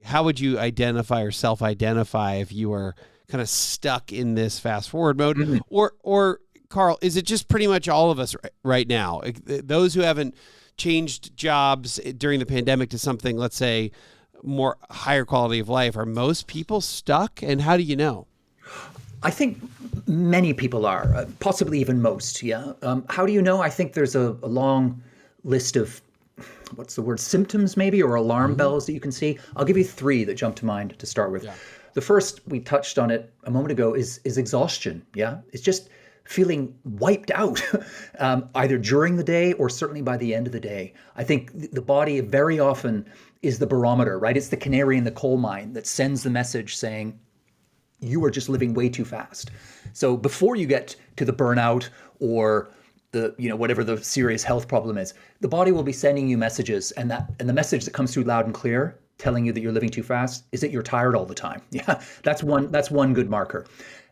how would you identify or self-identify if you are kind of stuck in this fast forward mode? Mm-hmm. Or Carl, is it just pretty much all of us right now? Those who haven't changed jobs during the pandemic to something, let's say, more higher quality of life, are most people stuck? And how do you know? I think many people are, possibly even most. Yeah. How do you know? I think there's a long list of, what's the word, symptoms maybe, or alarm bells that you can see. I'll give you three that jump to mind to start with. Yeah. The first, we touched on it a moment ago, is exhaustion. Yeah. It's just feeling wiped out, either during the day or certainly by the end of the day. I think the body very often is the barometer, right? It's the canary in the coal mine that sends the message saying, you are just living way too fast. So before you get to the burnout or the, whatever the serious health problem is, the body will be sending you messages, and the message that comes through loud and clear, telling you that you're living too fast, is that you're tired all the time. Yeah, that's one good marker.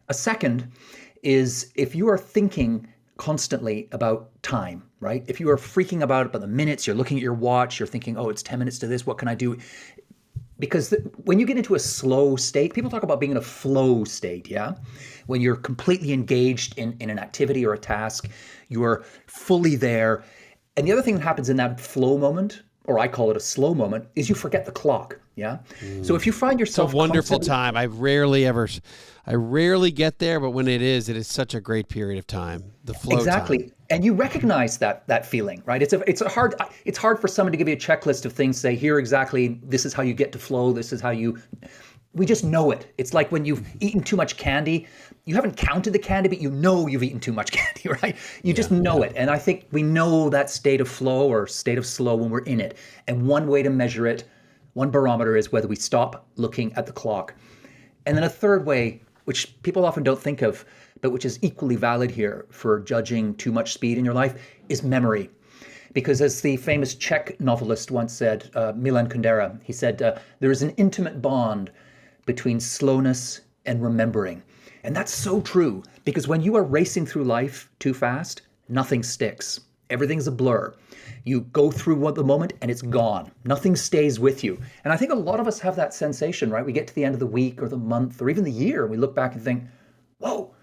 A second is if you are thinking constantly about time, right? If you are freaking about the minutes, you're looking at your watch, you're thinking, oh, it's 10 minutes to this, what can I do? Because when you get into a slow state, people talk about being in a flow state, yeah? When you're completely engaged in an activity or a task, you're fully there. And the other thing that happens in that flow moment, or I call it a slow moment, is you forget the clock, yeah? So if you find yourself... It's a wonderful time. I rarely get there, but when it is such a great period of time. The flow exactly. time. And you recognize that feeling, right? It's hard for someone to give you a checklist of things, say, here exactly, this is how you get to flow, this is how you... We just know it. It's like when you've eaten too much candy, you haven't counted the candy, but you know you've eaten too much candy, right? You just know it. And I think we know that state of flow or state of slow when we're in it. And one way to measure it, one barometer, is whether we stop looking at the clock. And then a third way, which people often don't think of, but which is equally valid here for judging too much speed in your life, is memory. Because as the famous Czech novelist once said, Milan Kundera, he said, there is an intimate bond between slowness and remembering. And that's so true, because when you are racing through life too fast, nothing sticks. Everything's a blur. You go through the moment and it's gone. Nothing stays with you. And I think a lot of us have that sensation, right? We get to the end of the week or the month or even the year, and we look back and think, whoa,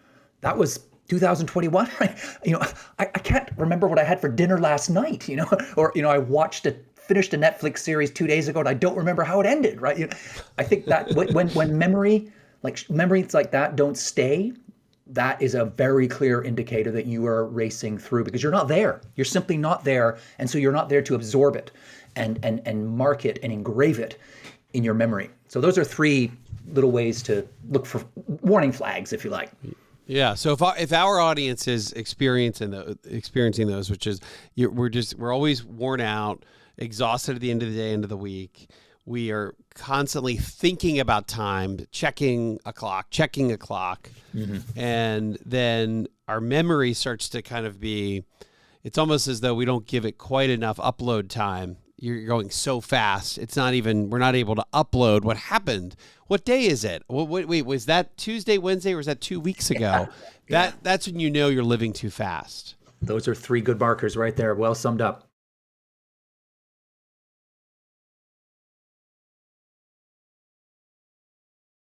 that was 2021, right? I can't remember what I had for dinner last night, or, I finished a Netflix series 2 days ago and I don't remember how it ended, right? I think that when memories like that don't stay, that is a very clear indicator that you are racing through, because you're not there. You're simply not there. And so you're not there to absorb it and mark it and engrave it in your memory. So those are three little ways to look for warning flags, if you like. Yeah. So if our audience is experiencing those, which is we're always worn out, exhausted at the end of the day, end of the week. We are constantly thinking about time, checking a clock, and then our memory starts to kind of be, it's almost as though we don't give it quite enough upload time. You're going so fast. We're not able to upload what happened. What day is it? Wait, was that Tuesday, Wednesday, or was that 2 weeks ago? That's when you know you're living too fast. Those are three good markers right there. Well summed up.